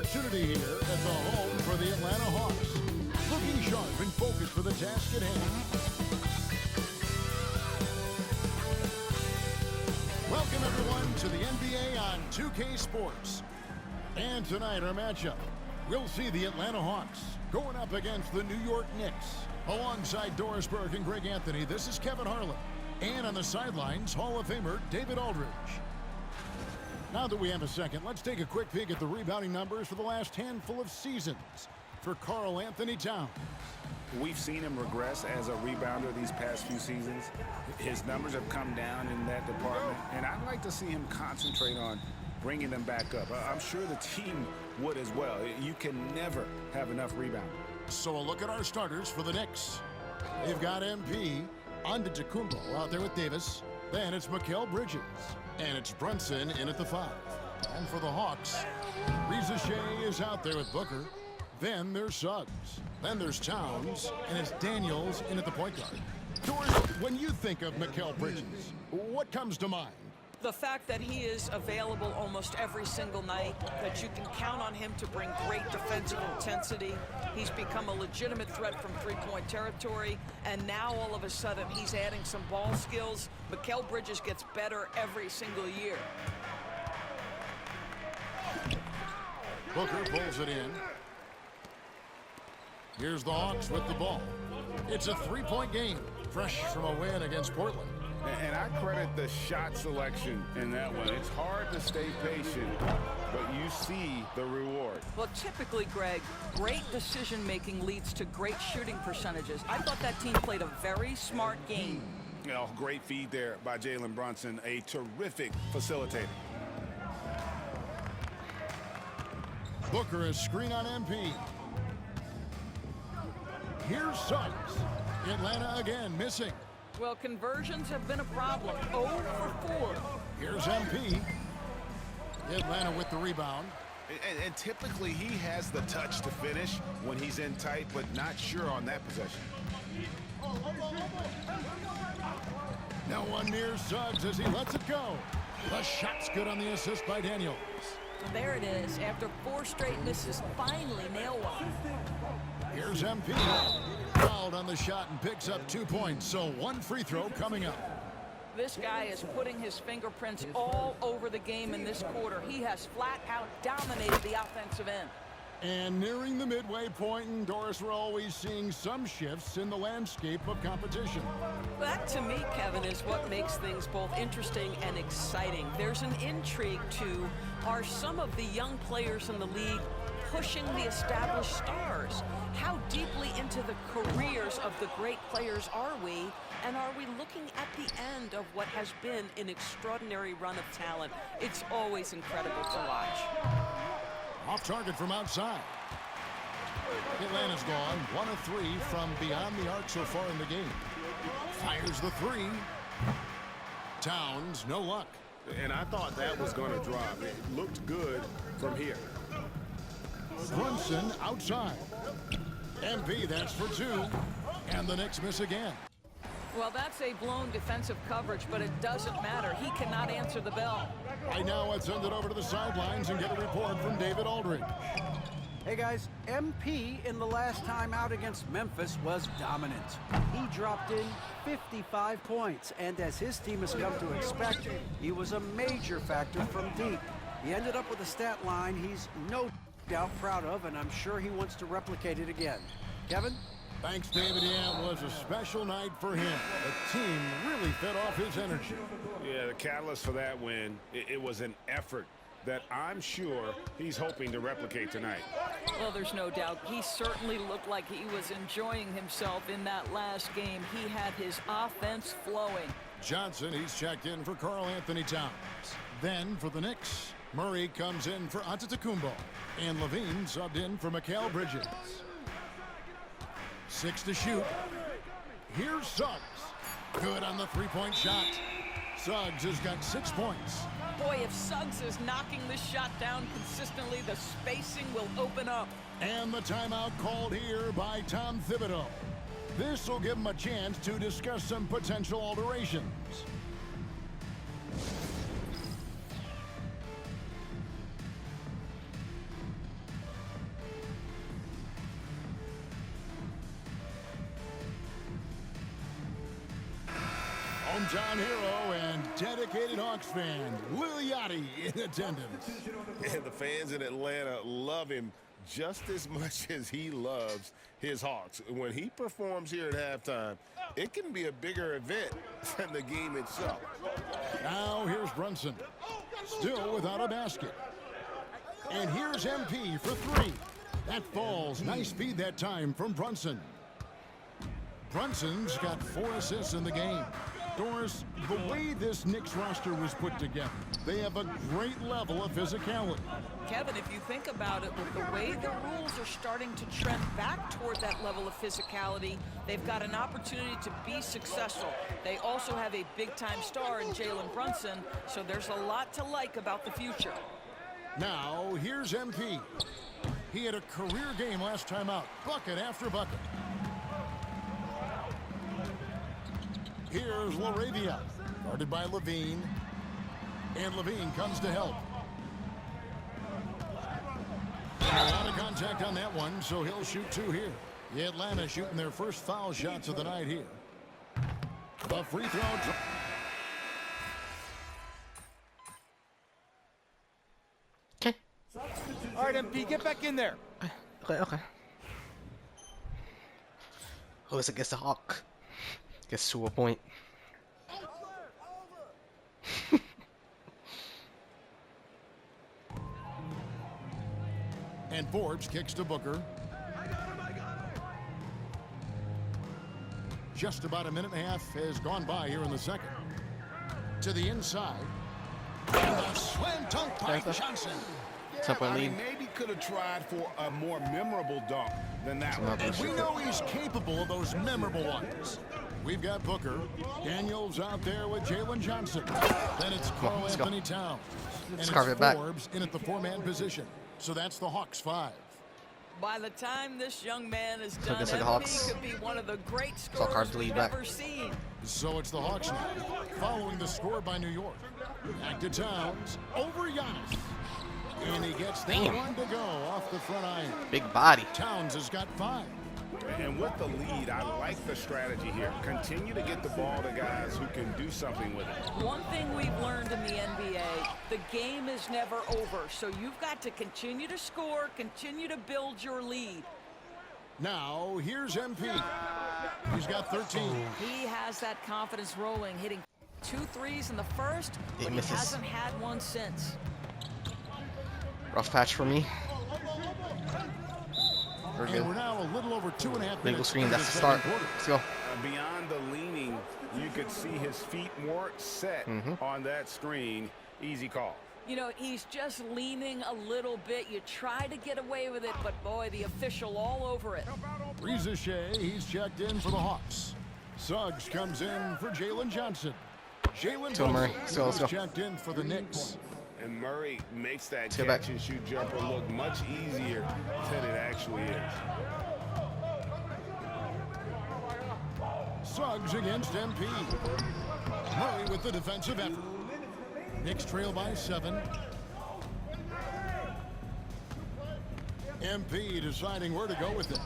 opportunity here at the home for the Atlanta Hawks. Looking sharp and focused for the task at hand. Welcome, everyone, to the NBA on 2K Sports. And tonight, our matchup. We'll see the Atlanta Hawks going up against the New York Knicks. Alongside Doris Burke and Greg Anthony, this is Kevin Harlan. And on the sidelines, Hall of Famer David Aldridge. Now that we have a second, let's take a quick peek at the rebounding numbers for the last handful of seasons for Karl Anthony Towns. We've seen him regress as a rebounder these past few seasons. His numbers have come down in that department, and I'd like to see him concentrate on bringing them back up. I'm sure the team would as well. You can never have enough rebounding. So a look at our starters for the Knicks. They've got MP, Antetokounmpo out there with Davis. Then it's Mikal Bridges. And it's Brunson in at the 5. And for the Hawks, Reza Shea is out there with Booker. Then there's Suggs. Then there's Towns. And it's Daniels in at the point guard. Doris, when you think of Mikal Bridges, what comes to mind? The fact that he is available almost every single night, that you can count on him to bring great defensive intensity. He's become a legitimate threat from three-point territory, and now all of a sudden he's adding some ball skills. Mikal Bridges gets better every single year. Booker pulls it in. Here's the Hawks with the ball. It's a three-point game, fresh from a win against Portland. And I credit the shot selection in that one. It's hard to stay patient, but you see the reward. Well, typically, Greg, great decision-making leads to great shooting percentages. I thought that team played a very smart game. You know, great feed there by Jalen Brunson, a terrific facilitator. Booker is screen on MP. Here's Suggs. Atlanta again missing. Well, conversions have been a problem. 0 for 4. Here's MP. Atlanta with the rebound. And typically he has the touch to finish when he's in tight, but not sure on that possession. Now one near Suggs as he lets it go. The shot's good on the assist by Daniels. There it is. After 4 straight misses, finally nail one. Here's MP. Fouled on the shot and picks up 2 points, so 1 free throw coming up. This guy is putting his fingerprints all over the game in this quarter. He has flat out dominated the offensive end. And nearing the midway point, and Doris, we're always seeing some shifts in the landscape of competition. That, to me, Kevin, is what makes things both interesting and exciting. There's an intrigue, too. Are some of the young players in the league pushing the established stars? How deeply into the careers of the great players are we? And are we looking at the end of what has been an extraordinary run of talent? It's always incredible to watch. Off target from outside. Atlanta's gone 1 of 3 from beyond the arc so far in the game. Fires the 3. Towns, no luck. And I thought that was going to drop. It looked good from here. Brunson outside. MP, that's for 2. And the Knicks miss again. Well, that's a blown defensive coverage, but it doesn't matter. He cannot answer the bell. Right now, let's send it over to the sidelines and get a report from David Aldridge. Hey guys, MP in the last time out against Memphis was dominant. He dropped in 55 points, and as his team has come to expect, he was a major factor from deep. He ended up with a stat line he's no doubt proud of, and I'm sure he wants to replicate it again. Kevin? Thanks, David. Yeah, it was a special night for him. The team really fed off his energy. Yeah, the catalyst for that win, it was an effort that I'm sure he's hoping to replicate tonight. Well, there's no doubt. He certainly looked like he was enjoying himself in that last game. He had his offense flowing. Johnson, he's checked in for Karl Anthony Towns. Then for the Knicks, Murray comes in for Antetokounmpo. And Levine subbed in for Mikal Bridges. 6 to shoot. Here's Suggs. Good on the three-point shot. Suggs has got 6 points. Boy, if Suggs is knocking this shot down consistently, the spacing will open up. And the timeout called here by Tom Thibodeau. This will give him a chance to discuss some potential alterations. hometown hero and dedicated Hawks fan, Lil Yachty, in attendance. And the fans in Atlanta love him just as much as he loves his Hawks. When he performs here at halftime, it can be a bigger event than the game itself. Now here's Brunson, still without a basket. And here's MP for three. That falls. Nice feed that time from Brunson. Brunson's got 4 assists in the game. Doris, the way this Knicks roster was put together, they have a great level of physicality. Kevin, if you think about it, with the way the rules are starting to trend back toward that level of physicality, they've got an opportunity to be successful. They also have a big-time star in Jalen Brunson, so there's a lot to like about the future. Now, here's MP. He had a career game last time out, bucket after bucket. Here's LaRavia, guarded by Levine. And Levine comes to help. A lot of contact on that one, so he'll shoot 2 here. The Atlanta shooting their first foul shots of the night here. The free throw. Okay. All right, MP, get back in there. Okay. Oh, it's against the Hawk. Gets to a point. And Forbes kicks to Booker. Just about a minute and a half has gone by here in the second. To the inside. And a slam dunk by Johnson. I mean, maybe could have tried for a more memorable dunk than that one. And we know he's capable of those memorable ones. We've got Booker. Daniels out there with Jalen Johnson. Then it's Carl Anthony Towns. And it's Forbes in at the 4-man position. So that's the Hawks 5. By the time this young man is done, like the MP Hawks. could be one of the great scorers we've ever seen. So it's the Hawks now, following the score by New York. Back to Towns, over Giannis. And he gets that one to go off the front iron. Big body. Towns has got 5. And with the lead, I like the strategy here. Continue to get the ball to guys who can do something with it. One thing we've learned in the NBA, the game is never over. So you've got to continue to score, continue to build your lead. Now, here's MP. He's got 13. He has that confidence rolling, hitting 2 threes in the first, He but misses. he hasn't had one since. Rough patch for me. And we're now a little over 2.5 minutes. Legal screen, that's the start. Let's go. Beyond the leaning, you could see his feet more set on that screen. Easy call. You know, he's just leaning a little bit. You try to get away with it, but boy, the official all over it. Rizachet, he's checked in for the Hawks. Suggs comes in for Jalen Johnson. Jalen Brunson is checked in for the Knicks. And Murray makes that catch and shoot jumper look much easier than it actually is. Suggs against MP. Murray with the defensive effort. Knicks trail by 7. MP deciding where to go with it.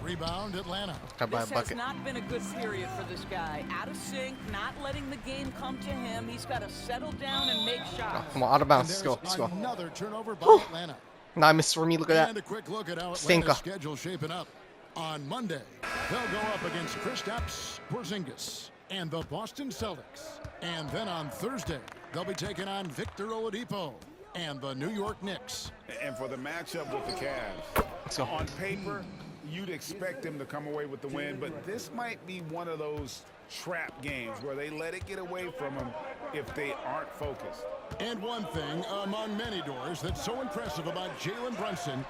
Rebound, Atlanta. This has not been a good period for this guy. Out of sync, not letting the game come to him. He's got to settle down and make shots. Come on, out of bounds. Let's go. Let's go. Another turnover by Atlanta. Nah, miss for me. Look at that. And a quick look at how Atlanta's schedule shaping up. On Monday, they'll go up against Kristaps Porzingis and the Boston Celtics. And then on Thursday, they'll be taking on Victor Oladipo and the New York Knicks. And for the matchup with the Cavs, on paper, you'd expect them to come away with the win, but this might be one of those trap games where they let it get away from them if they aren't focused. And one thing among many, Doors, that's so impressive about Jalen Brunson,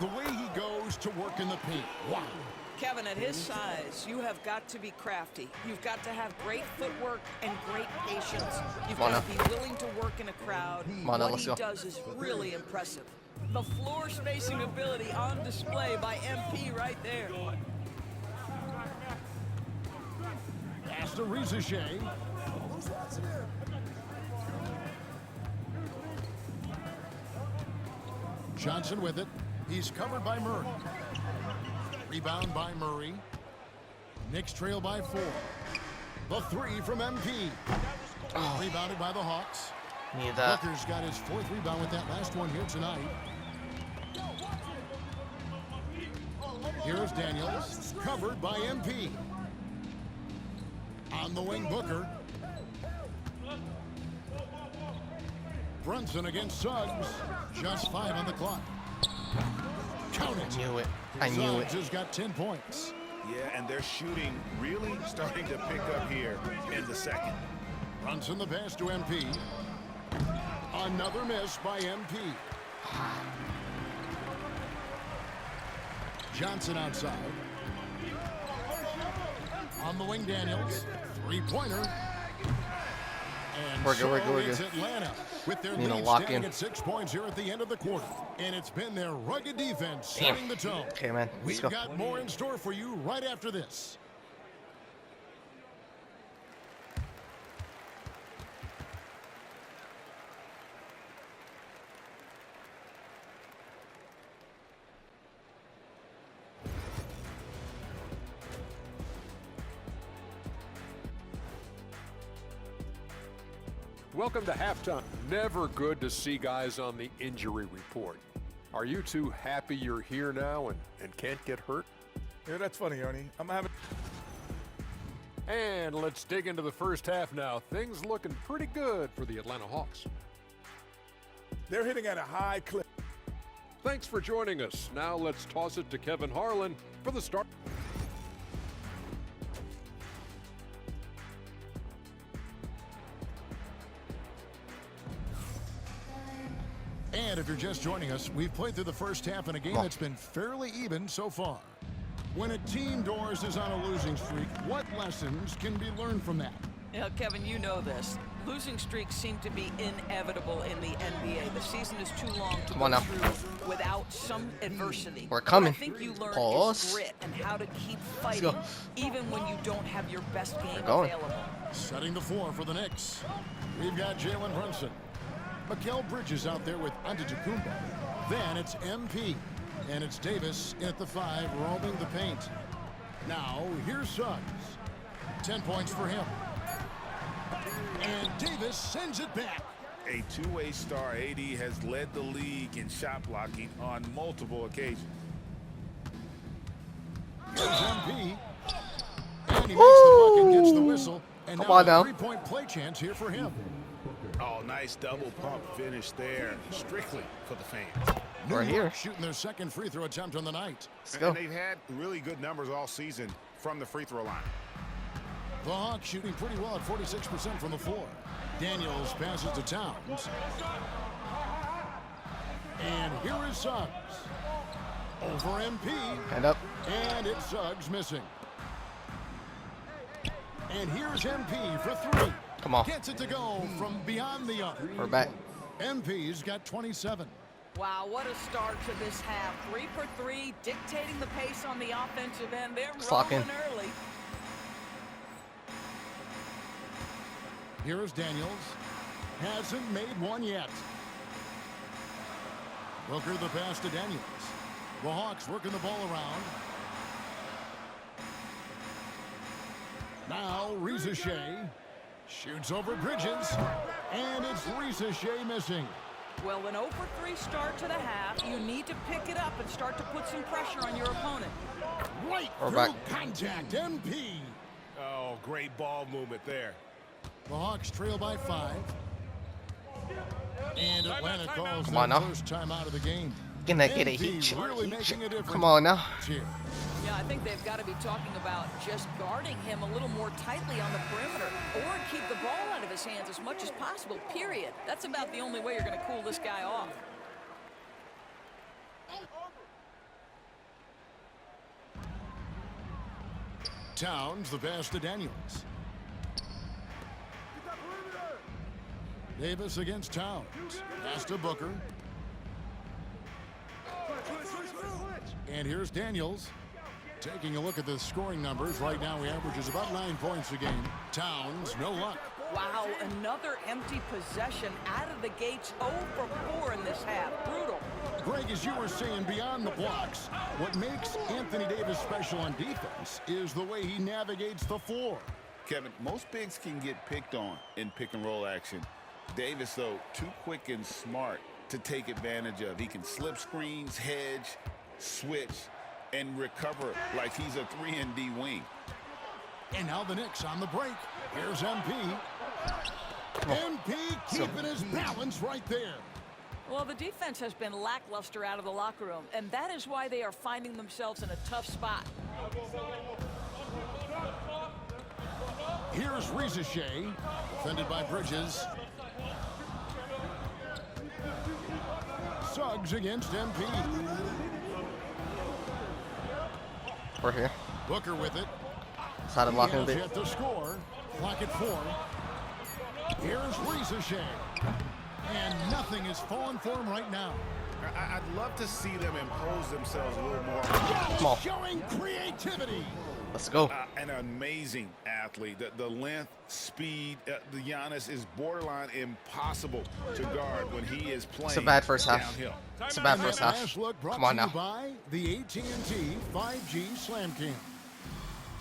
the way he goes to work in the paint. Wow. Kevin, at his size, you have got to be crafty. You've got to have great footwork and great patience. You've got to be willing to work in a crowd. What he does is really impressive. The floor spacing ability on display by MP right there. Pass to Rizachet. Johnson with it. He's covered by Murray. Rebound by Murray. Knicks trail by 4. The three from MP. Oh, Rebounded by the Hawks. need that. Booker's got his 4th rebound with that last one here tonight. Here's Daniels, covered by MP. On the wing, Booker. Brunson against Suggs. Just 5 on the clock. Count it. I knew it. I knew Suggs it. has got 10 points. Yeah, and their shooting really starting to pick up here in the second. Brunson the pass to MP. Another miss by MP. Johnson outside. On the wing, Daniels. 3-pointer. And We're good, we're good, we're it's good. Atlanta with their Need to lead lock standing in. at 6 points here at the end of the quarter. And it's been their rugged defense Damn. setting the tone. Okay, man. Let's We've go. got more in store for you right after this. Welcome to halftime. Never good to see guys on the injury report. Are you two happy you're here now and can't get hurt? Yeah, that's funny, Ernie. I'm having. And let's dig into the first half now. Things looking pretty good for the Atlanta Hawks. They're hitting at a high clip. Thanks for joining us. Now let's toss it to Kevin Harlan for the start. And if you're just joining us, we've played through the first half in a game that's been fairly even so far. When a team, Doors, is on a losing streak, what lessons can be learned from that? Yeah, Kevin, you know this. Losing streaks seem to be inevitable in the NBA. The season is too long to Come on go now. through without some adversity. We're coming. What I think you learn Pause. is grit and how to keep fighting, go. even when you don't have your best game going. available. Setting the floor for the Knicks. We've got Jalen Brunson. Mikal Bridges out there with Antetokounmpo. Then it's MP. And it's Davis at the 5, roaming the paint. Now, here's Suggs. 10 points for him. And Davis sends it back. A two-way star, AD has led the league in shot blocking on multiple occasions. Here's MP. And he makes the bucket, gets the whistle. And Come now on a now. 3-point play chance here for him. Oh, nice double pump finish there, strictly for the fans. New We're York here. shooting their second free throw attempt on the night. Let's go. And they've had really good numbers all season from the free throw line. The Hawks shooting pretty well at 46% from the floor. Daniels passes to Towns. And here is Suggs. Over MP. Hand up. And it's Suggs missing. And here's MP for 3. Come on. Gets it to go from beyond the arc. We're back. MP's got 27. Wow, what a start to this half. 3 for 3, dictating the pace on the offensive end. They're Clock in. rolling early. Here's Daniels. Hasn't made one yet. Booker the pass to Daniels. The Hawks working the ball around. Now Risa Shea shoots over Bridges. And it's Risa Shea missing. Well, an 0 for 3 start to the half. You need to pick it up and start to put some pressure on your opponent. Right We're through back. contact. MP. Oh, great ball movement there. The Hawks trail by 5. And Atlanta calls Come on their now. first time out of the game. Gonna get a MP heat check. really making a difference. Come on now. Here. Yeah, I think they've got to be talking about just guarding him a little more tightly on the perimeter or keep the ball out of his hands as much as possible, period. That's about the only way you're going to cool this guy off. Towns the pass to Daniels. Davis against Towns. Pass to Booker. And here's Daniels. Taking a look at the scoring numbers. Right now he averages about 9 points a game. Towns, no luck. Wow, another empty possession out of the gates. 0 for 4 in this half. Brutal. Greg, as you were saying, beyond the blocks, what makes Anthony Davis special on defense is the way he navigates the floor. Kevin, most bigs can get picked on in pick-and-roll action. Davis, though, too quick and smart to take advantage of. He can slip screens, hedge, switch, and recover like he's a 3-and-D wing. And now the Knicks on the break. Here's MP. MP keeping his balance right there. Well, the defense has been lackluster out of the locker room, and that is why they are finding themselves in a tough spot. Here's Shea, defended by Bridges. Suggs against MP. We're here. Booker with it. Side of blocking a He has bit. yet to score. Clock at 4. Here's Shea. And nothing is falling for him right now. I'd love to see them impose themselves a little more. Come on. Showing creativity. Let's go. An amazing athlete. The length, speed, the Giannis is borderline impossible to guard when he is playing. It's a bad first half. Downhill. It's a bad And first that half. last look brought Come on to you now. by the AT&T 5G Slam Cam.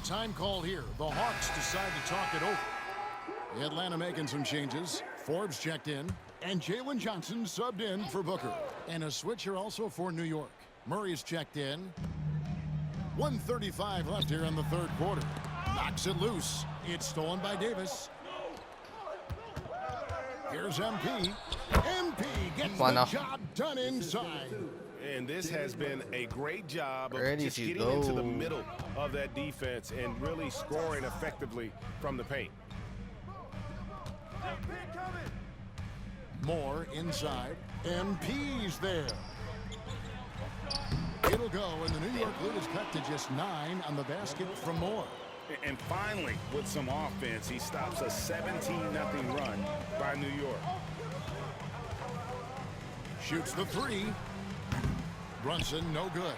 Time call here. The Hawks decide to talk it over. Atlanta making some changes. Forbes checked in, and Jalen Johnson subbed in for Booker. And a switcher also for New York. Murray's checked in. 1:35 left here in the third quarter. Knocks it loose. It's stolen by Davis. Here's MP. MP gets Why the not? job done inside. And this has been a great job of Ready just to getting go. into the middle of that defense and really scoring effectively from the paint. Moore inside. MP's there. It'll go, and the New York lead is cut to just 9 on the basket from Moore. And finally, with some offense, he stops a 17-0 run by New York. Shoots the 3. Brunson, no good.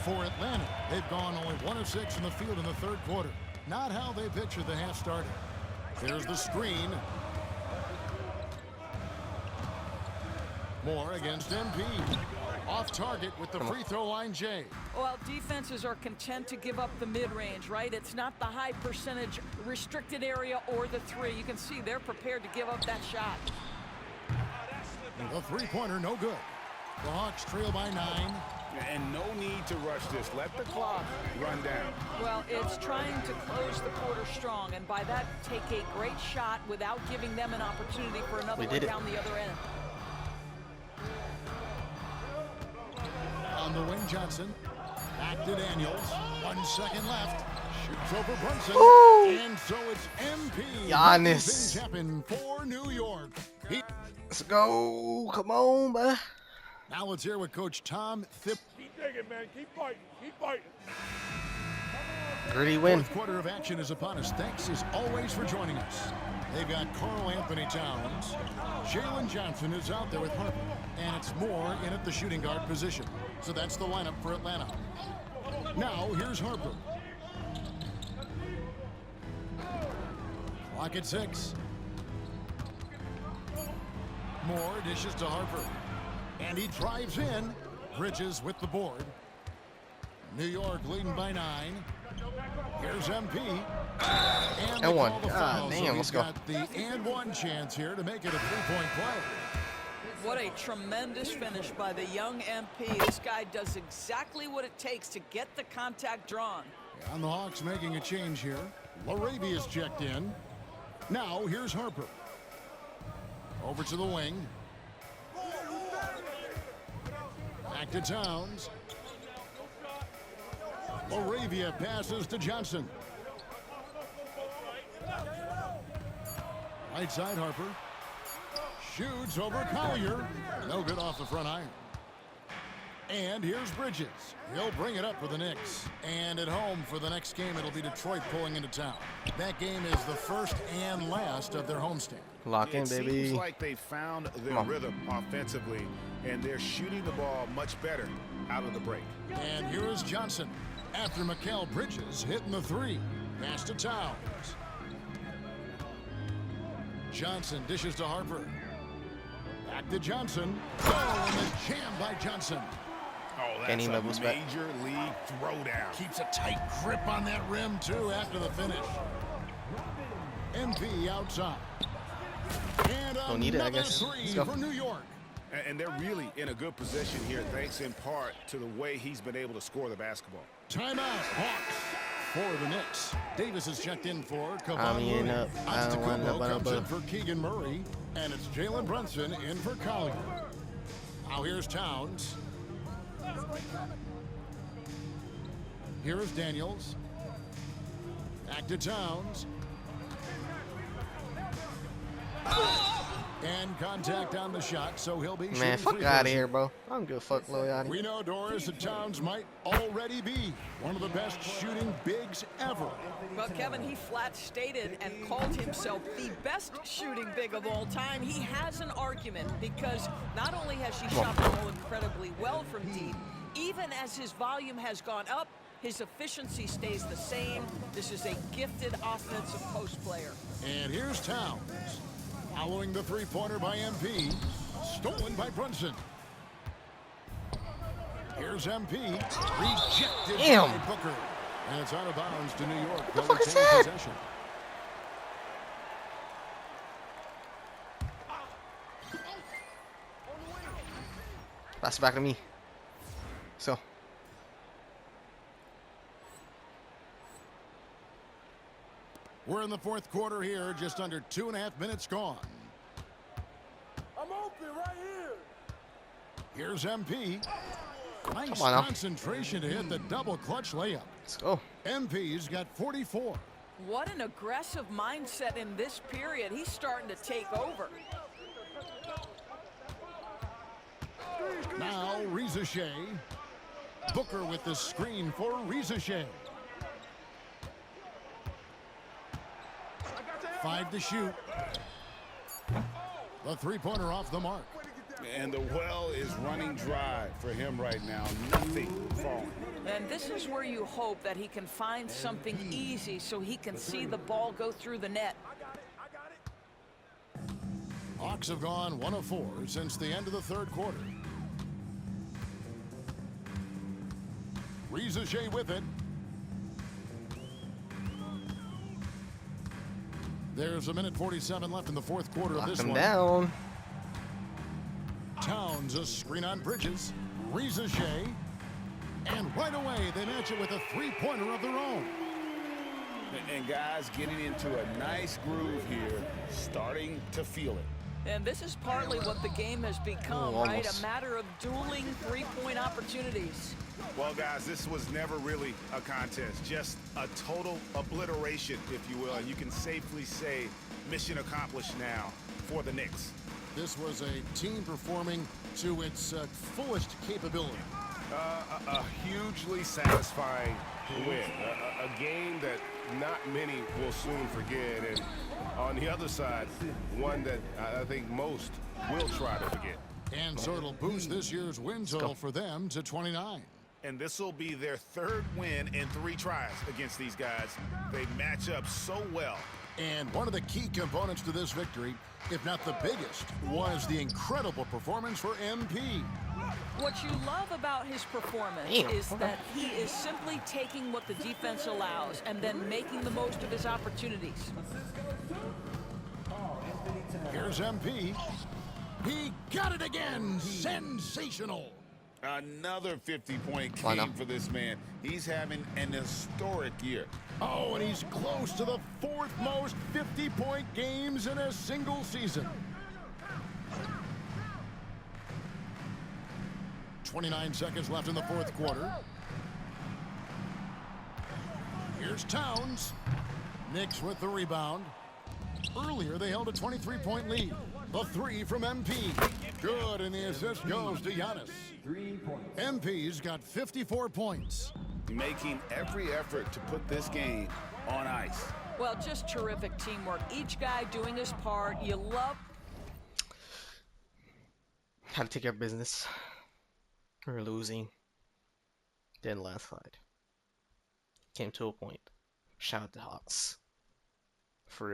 For Atlanta, they've gone only 1 of 6 in the field in the third quarter. Not how they pictured the half started. There's the screen. Moore against MP. Off target with the free throw line, Jay. Well, defenses are content to give up the mid-range, right? It's not the high percentage restricted area or the 3. You can see they're prepared to give up that shot. The three-pointer, no good. The Hawks trail by 9. And no need to rush this. Let the clock run down. Well, it's trying to close the quarter strong, and by that, take a great shot without giving them an opportunity for another We one did it. down the other end. On the wing, Johnson. Back to Daniels. 1 second left. Shoots over Brunson. Woo! And so it's MP. Giannis. Things happen for New York. Let's go. Come on, man. Now let's hear what Coach Tom Thipp. Keep digging, man. Keep fighting. Keep fighting. Gritty win. Fourth quarter of action is upon us. Thanks as always for joining us. They've got Karl Anthony Towns. Jalen Johnson is out there with Harper. And it's Moore in at the shooting guard position. So that's the lineup for Atlanta. Now here's Harper. Clock at 6. Moore dishes to Harper. And he drives in. Bridges with the board. New York leading by 9. Here's MP. And one. they call the God foul, damn, so let's he's go. got the and one chance here to make it a three-point play. What a tremendous finish by the young MP. This guy does exactly what it takes to get the contact drawn. And the Hawks making a change here. Larabia's checked in. Now here's Harper. Over to the wing. Back to Towns. Laravia passes to Johnson. Right side Harper. Shoots over Collier. No good off the front iron. And here's Bridges. He'll bring it up for the Knicks. And at home for the next game, it'll be Detroit pulling into town. That game is the first and last of their homestand. Lock in, It baby. seems like they found their rhythm offensively, and they're shooting the ball much better out of the break. And here is Johnson. After Mikal Bridges hitting the 3. Pass to Towns. Johnson dishes to Harper. Back to Johnson. Oh, and the jam by Johnson. Oh, that's Getting a my boost back. major league throwdown. Keeps a tight grip on that rim, too, after the finish. MP outside. And Don't need it, I another guess. Let's three go. for New York. And they're really in a good position here, thanks in part to the way he's been able to score the basketball. Timeout, Hawks. For the Knicks, Davis is checked in for Kevon I mean, Looney. I don't want Antetokounmpo comes nobody. in for Keegan Murray, and it's Jalen Brunson in for Collier. Now here's Towns. Here is Daniels. Back to Towns. And contact on the shot, so he'll be Man, shooting fuck free out of throws. here, bro. I don't give a fuck, Loyani. We know, Doris, that Towns might already be one of the best shooting bigs ever. Well, Kevin, he flat stated and called himself the best shooting big of all time. He has an argument because not only has he shot the ball incredibly well from deep, even as his volume has gone up, his efficiency stays the same. This is a gifted offensive post player. And here's Towns. Following the three-pointer by MP. Stolen by Brunson. Here's MP. Rejected Damn. by Booker. And it's out of bounds to New York. the fuck is They'll retain that? possession. Pass it back to me. So, We're in the fourth quarter here. Just under 2.5 minutes gone. I'm open right here. Here's MP. Nice Come on now. concentration to hit the double clutch layup. let's go. MP's got 44. What an aggressive mindset in this period. He's starting to take over. Now Reza Shea. Booker with the screen for Reza Shea. 5 to shoot. The three-pointer off the mark. And the well is running dry for him right now. Nothing falling. And this is where you hope that he can find something easy so he can see the ball go through the net. Hawks have gone 1 of 4 since the end of the third quarter. Reza Shea with it. There's 1:47 left in the fourth quarter of Lock this him one. down. Towns a screen on Bridges. Reza Shea. And right away they match it with a three-pointer of their own. And guys getting into a nice groove here, starting to feel it. And this is partly what the game has become, Oh, right? almost. A matter of dueling three-point opportunities. Well, guys, this was never really a contest, just a total obliteration, if you will. And you can safely say mission accomplished now for the Knicks. This was a team performing to its fullest capability. A hugely satisfying win. A game that not many will soon forget. And on the other side, one that I think most will try to forget. And so it'll boost this year's win total for them to 29. And this will be their third win in 3 tries against these guys. They match up so well. And one of the key components to this victory, if not the biggest, was the incredible performance for MP. What you love about his performance Damn. is that he is simply taking what the defense allows and then making the most of his opportunities. Here's MP. He got it again. Sensational. Another 50-point Why game not? for this man. He's having an historic year. Oh, and he's close to the 4th most 50-point games in a single season. 29 seconds left in the fourth quarter. Here's Towns. Knicks with the rebound. Earlier, they held a 23-point lead. The three from MP. Good, and the assist goes to Giannis. MP's got 54 points. Making every effort to put this game on ice. Well, just terrific teamwork. Each guy doing his part. You love Had to take care of business. We're losing. Then landslide. Came to a point. Shout out to Hawks for